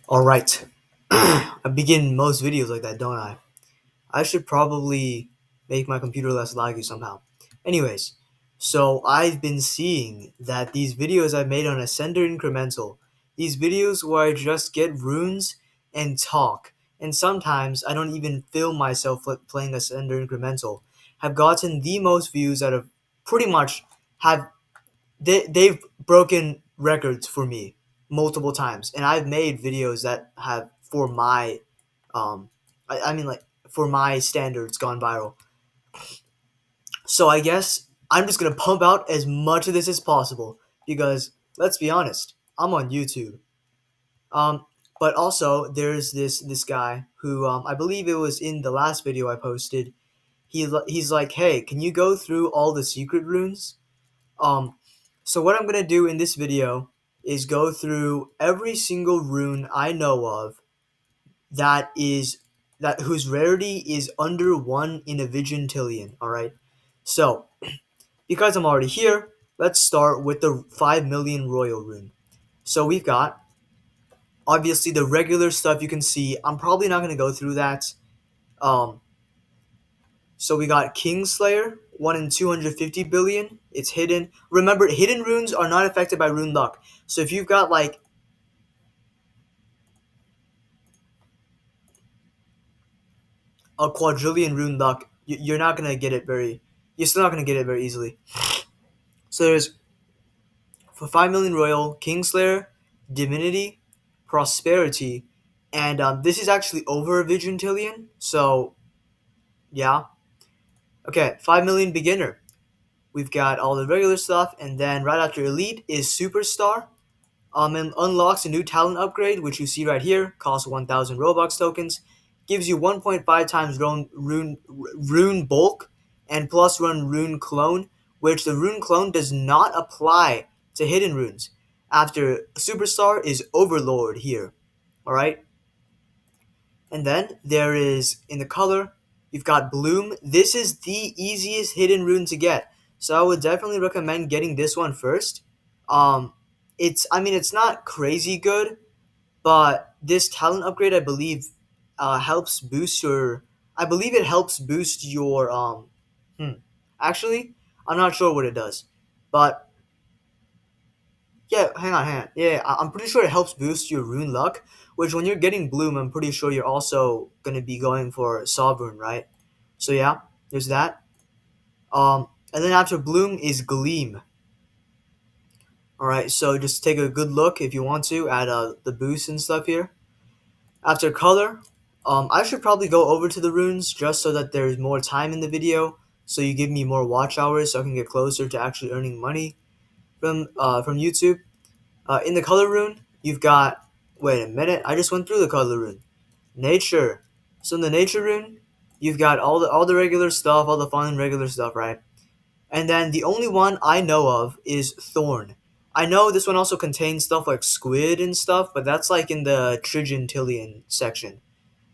Alright. I begin most videos like that, don't I? I should probably make my computer less laggy somehow. Anyways, so I've been seeing that these videos I've made on Ascender Incremental, these videos where I just get runes and talk, and sometimes I don't even film myself playing Ascender Incremental, have gotten the most views out of pretty much have they've broken records for me multiple times, and I've made videos that have for my I mean like for my standards gone viral. So I guess I'm just gonna pump out as much of this as possible because let's be honest, I'm on YouTube. Um, but also there's this guy who I believe it was in the last video I posted. He's like, hey, can you go through all the secret runes? Um, so what I'm gonna do in this video is go through every single rune I know of that is that whose rarity is under 1 in a Vigintillion. All right. So because I'm already here, let's start with the 5 million royal rune. So we've got obviously the regular stuff you can see. I'm probably not gonna go through that. Um, So we got Kingslayer, 1 in 250 billion. It's hidden. Remember, hidden runes are not affected by rune luck. So if you've got like a quadrillion rune luck, you're not gonna get it very. You're still not gonna get it very easily. So there's for 5 million royal, Kingslayer, Divinity, Prosperity, and this is actually over a Vigintillion. So yeah, okay, 5 million beginner. We've got all the regular stuff, and then right after elite is superstar. And unlocks a new talent upgrade, which you see right here, costs 1,000 Robux tokens, gives you 1.5 times rune bulk, and plus rune clone, which the rune clone does not apply to hidden runes. After superstar is overlord here, all right. And then there is in the color, you've got bloom. This is the easiest hidden rune to get, so I would definitely recommend getting this one first. Um, it's not crazy good, but this talent upgrade I believe helps boost your. I believe it helps boost your Hmm. Actually, I'm not sure what it does, but yeah, hang on. Yeah, I'm pretty sure it helps boost your rune luck. Which when you're getting bloom, I'm pretty sure you're also gonna be going for sovereign, right? So yeah, there's that. And then after bloom is gleam. All right, so just take a good look if you want to at the boost and stuff here. After color, I should probably go over to the runes just so that there's more time in the video, so you give me more watch hours, so I can get closer to actually earning money from YouTube. In the color rune, you've got. Wait a minute, I just went through the color rune. Nature. So in the nature rune, you've got all the regular stuff, all the fun and regular stuff, right? And then the only one I know of is Thorn. I know this one also contains stuff like squid and stuff, but that's like in the Trigintillion section.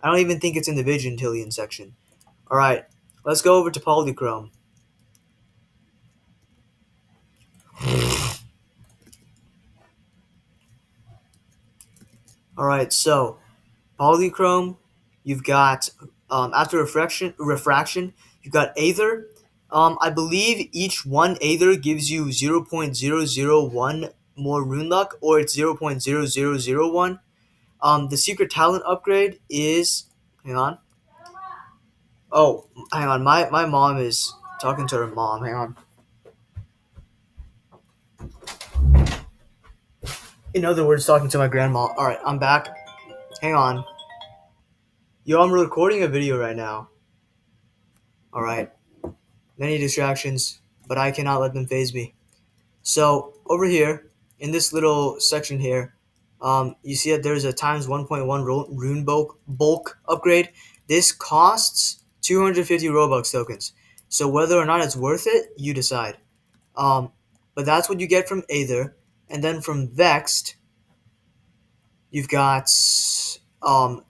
I don't even think it's in the Vigintillion section. Alright, let's go over to Polychrome. Alright, so Polychrome, you've got after refraction, you've got Aether. I believe each one Aether gives you 0.001 more rune luck, or it's 0.0001. The secret talent upgrade is hang on. Oh, hang on. My mom is talking to her mom. Hang on. In other words, talking to my grandma. All right, I'm back. Hang on. Yo, I'm recording a video right now. All right. Many distractions, but I cannot let them phase me. So over here, in this little section here, you see that there's a times 1.1 rune bulk upgrade. This costs 250 Robux tokens. So whether or not it's worth it, you decide. Um, but that's what you get from Aether. And then from Vexed, you've got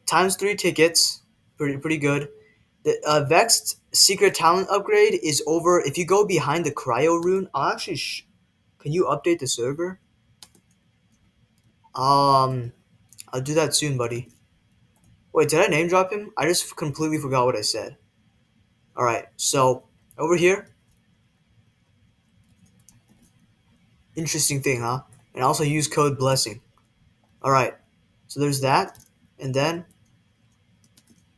times 3 tickets. Pretty good. The Vexed secret talent upgrade is over. If you go behind the Cryo rune, I'll actually. Can you update the server? Um, I'll do that soon, buddy. Wait, did I name drop him? I just completely forgot what I said. Alright, so over here, interesting thing, huh? And also use code blessing. Alright, so there's that. And then,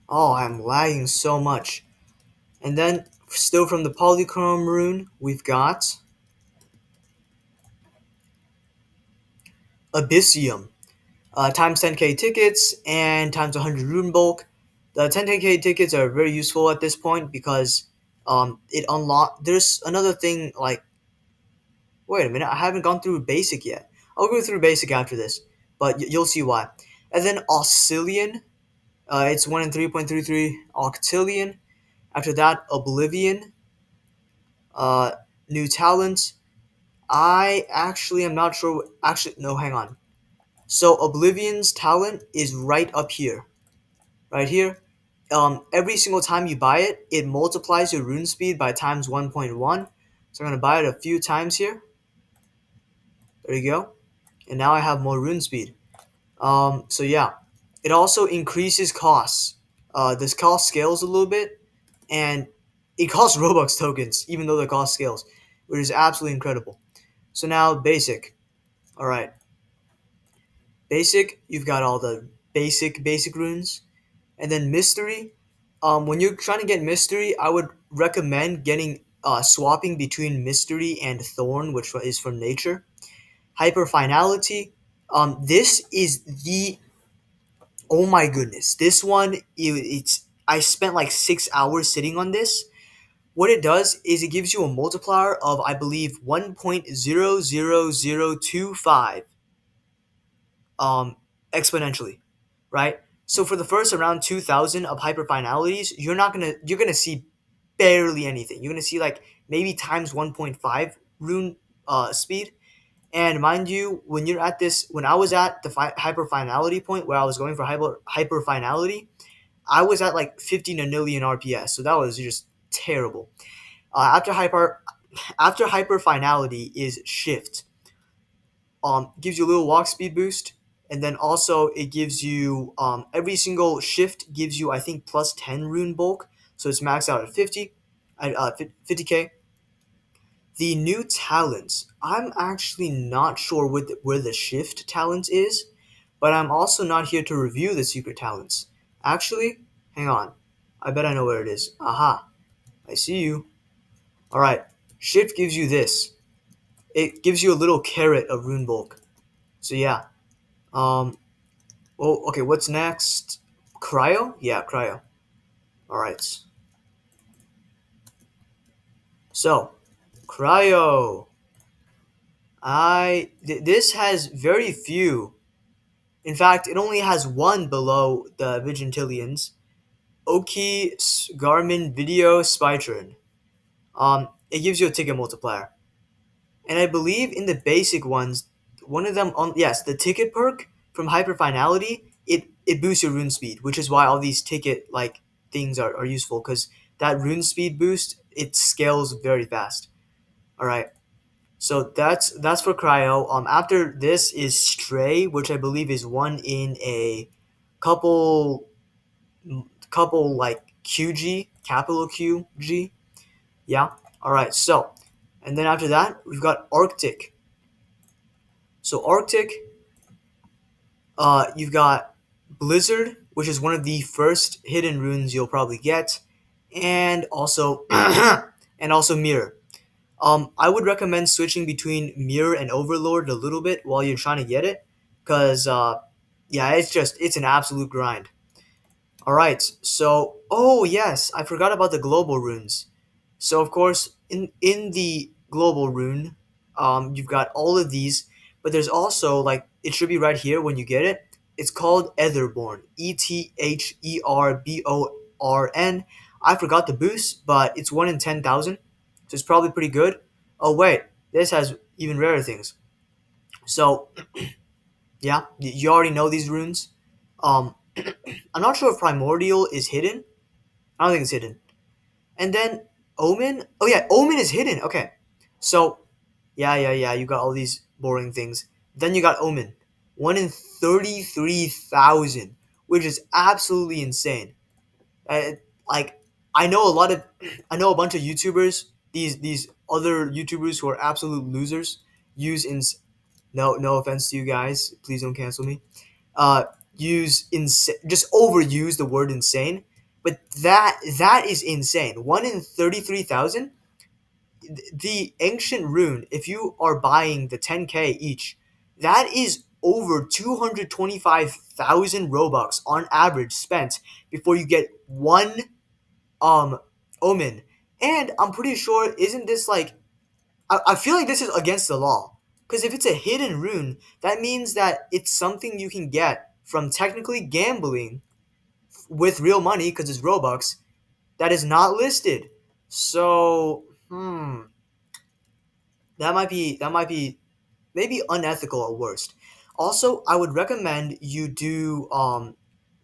oh, I'm lagging so much. And then, still from the Polychrome rune, we've got Abyssium. Times 10k tickets and times 100 rune bulk. The 10k tickets are very useful at this point because it unlock. There's another thing like, wait a minute, I haven't gone through basic yet. I'll go through basic after this, but you'll see why. And then Oscillion, it's 1 in 3.33 octillion. After that, Oblivion, uh, new talent. I actually am not sure. Actually, no, hang on. So Oblivion's talent is right up here. Right here. Every single time you buy it, it multiplies your rune speed by times 1.1. So I'm going to buy it a few times here. There you go. And now I have more rune speed. So yeah. It also increases costs. This cost scales a little bit. And it costs Robux tokens, even though the cost scales. Which is absolutely incredible. So now basic. Alright. Basic, you've got all the basic runes. And then mystery, when you're trying to get mystery, I would recommend getting swapping between mystery and thorn, which is from nature. Hyper finality. This is the, oh my goodness, this one it's I spent like 6 hours sitting on this. What it does is it gives you a multiplier of I believe 1.00025 um exponentially, right? So for the first around 2,000 of hyperfinalities, you're gonna see barely anything. You're gonna see like maybe times 1.5 rune speed. And mind you, when I was at the hyperfinality point where I was going for hyperfinality, I was at like 15 million RPS. So that was just terrible. After hyperfinality is shift. Gives you a little walk speed boost, and then also it gives you every single shift gives you I think plus 10 rune bulk, so it's maxed out at 50k. The new talents, I'm actually not sure where the shift talent is, but I'm also not here to review the secret talents. Actually, hang on, I bet I know where it is. Aha, I see you. All right, shift gives you this. It gives you a little carrot of rune bulk. So yeah. um Oh, okay. What's next? Cryo? Yeah, cryo. All right. So, cryo. This has very few. In fact, it only has one below the Vigintillions. Oki Garmin Video Spytron. It gives you a ticket multiplier, and I believe in the basic ones, one of them on yes, the ticket perk from hyperfinality, it boosts your rune speed, which is why all these ticket like things are useful because that rune speed boost it scales very fast. All right, so that's for cryo. After this is stray, which I believe is one in a couple couple like QG, capital QG. Yeah. All right. So, and then after that we've got Arctic. So Arctic, you've got Blizzard, which is one of the first hidden runes you'll probably get, and also and also Mirror. I would recommend switching between Mirror and Overlord a little bit while you're trying to get it, because yeah, it's an absolute grind. All right, so oh yes, I forgot about the global runes. So of course, in the global rune, you've got all of these, but there's also like it should be right here when you get it. It's called Etherborn, Etherborn. I forgot the boost, but it's 1 in 10,000, so it's probably pretty good. Oh wait, this has even rarer things. So yeah, you already know these runes. Um, I'm not sure if Primordial is hidden. I don't think it's hidden. And then Omen. Oh yeah, Omen is hidden. Okay, so yeah. You got all these boring things. Then you got Omen. 1 in 33,000, which is absolutely insane. Uh, like I know a lot of, I know a bunch of YouTubers. These other YouTubers who are absolute losers use no offense to you guys. Please don't cancel me. Uh, use just overuse the word insane, but that is insane. 1 in 33,000. The ancient rune. If you are buying the 10K each, that is over 225,000 Robux on average spent before you get one um omen. And I'm pretty sure, isn't this like, I feel like this is against the law, because if it's a hidden rune, that means that it's something you can get from technically gambling with real money, because it's Robux, that is not listed. So that might be maybe unethical at worst. Also, I would recommend you do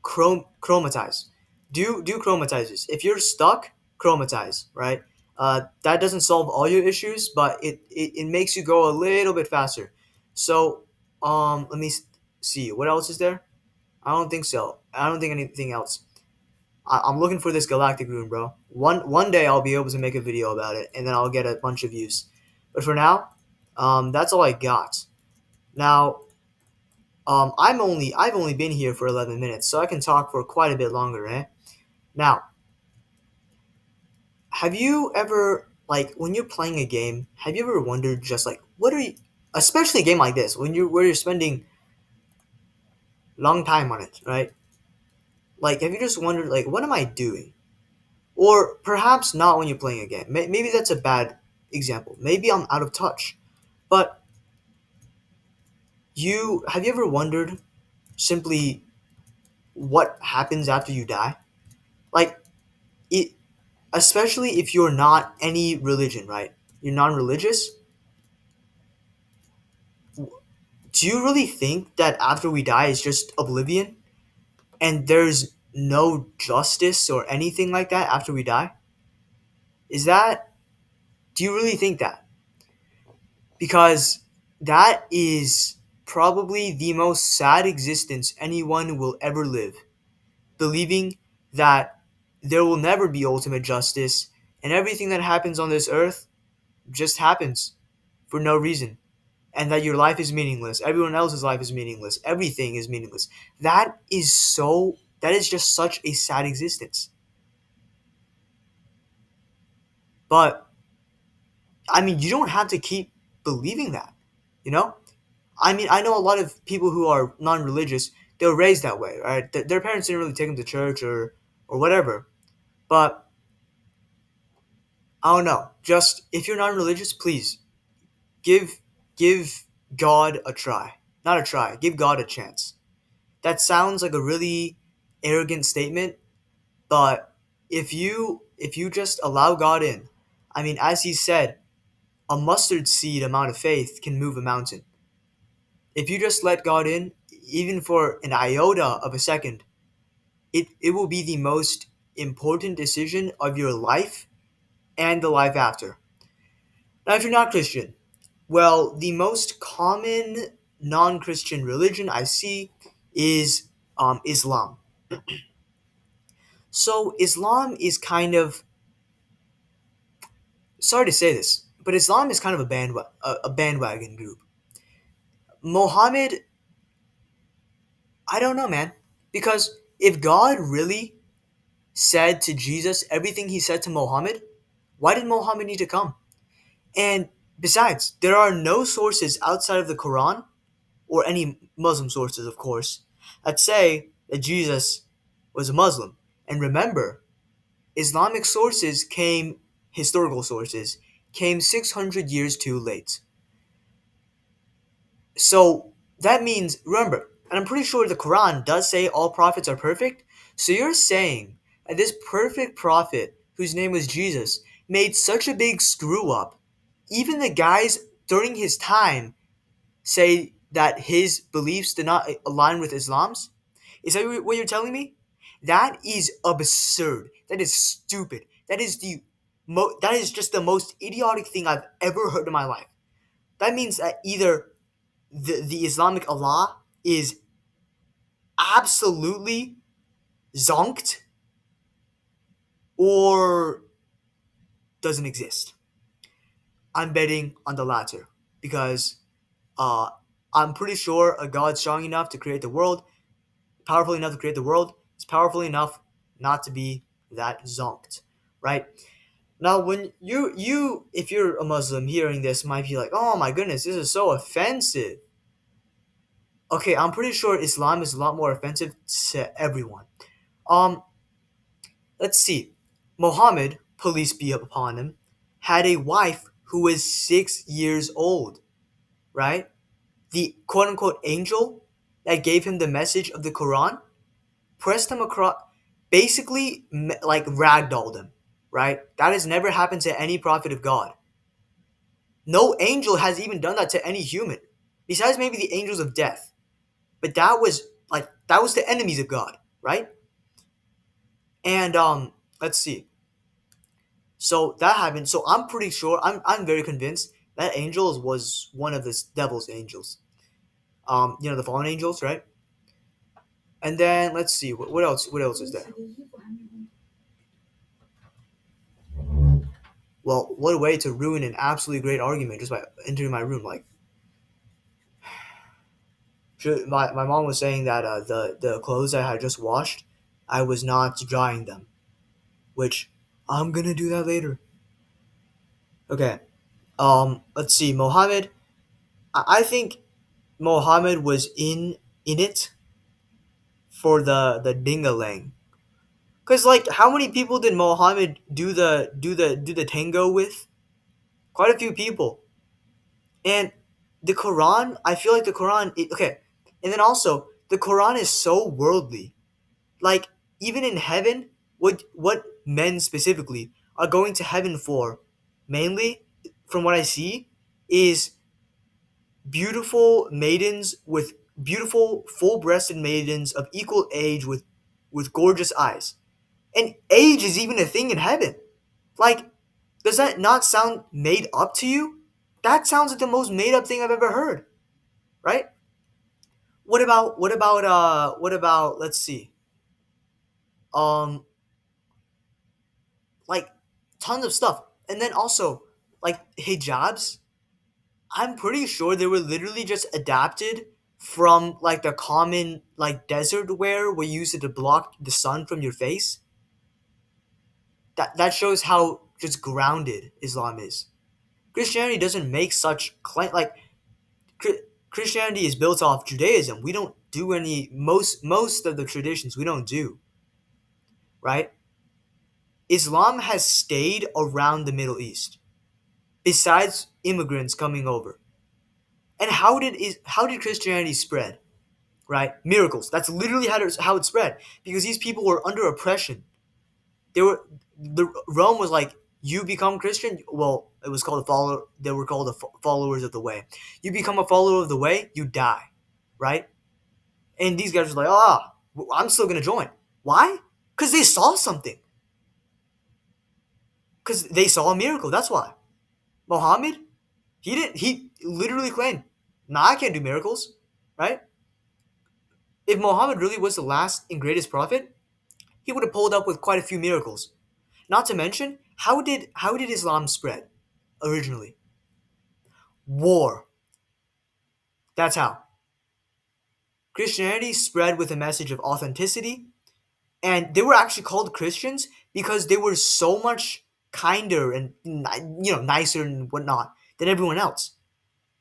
chromatize. Do chromatizes. If you're stuck, chromatize, right? That doesn't solve all your issues, but it makes you go a little bit faster. So let me see what else is there. I don't think so. I don't think anything else. I'm looking for this galactic rune, bro. One day I'll be able to make a video about it, and then I'll get a bunch of views. But for now, that's all I got. Now, I've only been here for 11 minutes, so I can talk for quite a bit longer, eh? Now, have you ever, like, when you're playing a game, have you ever wondered just like, what are you, especially a game like this, when you're spending long time on it, right? Like, have you just wondered like, what am I doing? Or perhaps not when you're playing a game. Maybe that's a bad example. Maybe I'm out of touch. But you have you ever wondered simply what happens after you die? Like it, especially if you're not any religion, right? You're non-religious. Do you really think that after we die is just oblivion and there's no justice or anything like that after we die? Is that, do you really think that? Because that is probably the most sad existence anyone will ever live, believing that there will never be ultimate justice and everything that happens on this earth just happens for no reason, and that your life is meaningless, everyone else's life is meaningless, everything is meaningless. That is just such a sad existence. But I mean, you don't have to keep believing that, you know? I mean, I know a lot of people who are non-religious. They were raised that way, right? Their parents didn't really take them to church or whatever. But I don't know. Just if you're non-religious, please give give God a try. Not a try. Give God a chance. That sounds like a really arrogant statement, but if you just allow God in, I mean, as he said, a mustard seed amount of faith can move a mountain. If you just let God in, even for an iota of a second, it will be the most important decision of your life and the life after. Now, if you're not Christian, well, the most common non Christian religion I see is Islam. So, Islam is kind of, sorry to say this, but Islam is kind of a bandwagon group. Mohammed, I don't know, man. Because if God really said to Jesus everything he said to Muhammad, why did Muhammad need to come? And besides, there are no sources outside of the Quran or any Muslim sources, of course, that say that Jesus was a Muslim. And remember, Islamic sources came, historical sources, came 600 years too late. So that means, remember, and I'm pretty sure the Quran does say all prophets are perfect. So you're saying that this perfect prophet, whose name was Jesus, made such a big screw up. Even the guys during his time say that his beliefs did not align with Islam's? Is that what you're telling me? That is absurd. That is stupid. That is just the most idiotic thing I've ever heard in my life. That means that either the Islamic Allah is absolutely zonked or doesn't exist. I'm betting on the latter because uh, I'm pretty sure a God strong enough to create the world, powerful enough to create the world, is powerful enough not to be that zonked, right? Now, when if you're a Muslim hearing this, might be like, "Oh my goodness, this is so offensive." Okay, I'm pretty sure Islam is a lot more offensive to everyone. Um, let's see. Muhammad, police be upon him, had a wife who was 6 years old, right? The quote unquote angel that gave him the message of the Quran pressed him across, basically like ragdolled him, right? That has never happened to any prophet of God. No angel has even done that to any human, besides maybe the angels of death. But that was the enemies of God, right? And let's see. So that happened. So I'm pretty sure. I'm very convinced that angel was one of the devil's angels. The fallen angels, right? And then let's see what else. What else is there? Well, what a way to ruin an absolutely great argument just by entering my room. Like, my mom was saying that the clothes I had just washed, I was not drying them, which I'm gonna do that later. Okay. Let's see. Mohammed. I think Mohammed was in it for the dingalang. Cause like, how many people did Mohammed do the tango with? Quite a few people. And the Quran, I feel like the Quran. Okay, and then also the Quran is so worldly. Like, even in heaven, what men specifically are going to heaven for, mainly, from what I see, is beautiful full-breasted maidens of equal age with gorgeous eyes. And age is even a thing in heaven. Like, does that not sound made up to you? That sounds like the most made up thing I've ever heard, right? What about let's see. Um like tons of stuff. And then also like hijabs, I'm pretty sure they were literally just adapted from like the common like desert wear we use it to block the sun from your face. That shows how just grounded Islam is. Christianity doesn't make such claim like Christianity is built off Judaism. We don't do any most of the traditions we don't do, right? Islam has stayed around the Middle East besides immigrants coming over. And how did Christianity spread? Right? Miracles. That's literally how it spread because these people were under oppression. The Rome was like, you become Christian. Well, it was called a follower. They were called the followers of the way. You become a follower of the way, you die, right? And these guys were like, I'm still gonna join. Why? Because they saw something. Because they saw a miracle. That's why. Muhammad, he didn't. He literally claimed, "Nah, I can't do miracles." Right? If Muhammad really was the last and greatest prophet, he would have pulled up with quite a few miracles. Not to mention, how did Islam spread originally? War. That's how. Christianity spread with a message of authenticity, and they were actually called Christians because they were so much kinder and nicer and whatnot than everyone else.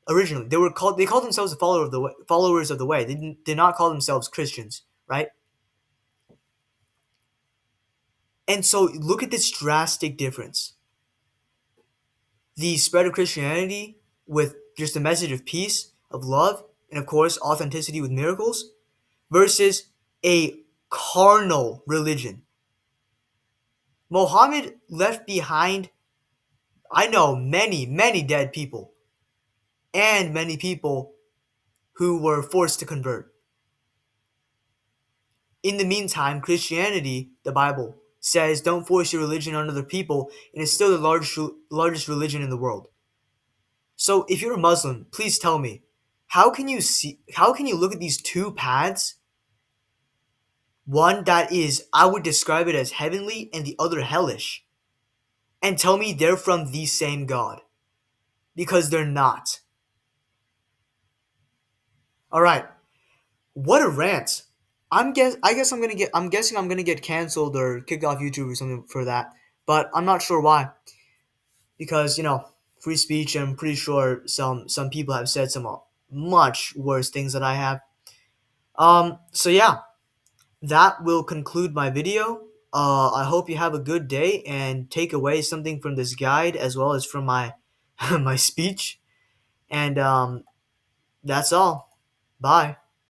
Originally, they called themselves the followers of the way. They did not call themselves Christians, right? And so look at this drastic difference. The spread of Christianity with just a message of peace, of love, and of course authenticity with miracles versus a carnal religion. Mohammed left behind, I know, many, many dead people and many people who were forced to convert. In the meantime, Christianity, the Bible, says don't force your religion on other people, and it's still the largest religion in the world. So if you're a Muslim, please tell me, how can you look at these two paths, one that is, I would describe it as heavenly and the other hellish, and tell me they're from the same god? Because they're not. All right. What a rant. I'm guessing I'm gonna get canceled or kicked off YouTube or something for that. But I'm not sure why. Because, free speech, I'm pretty sure some people have said some much worse things than I have. So yeah, that will conclude my video. I hope you have a good day and take away something from this guide as well as from my my speech. And that's all. Bye.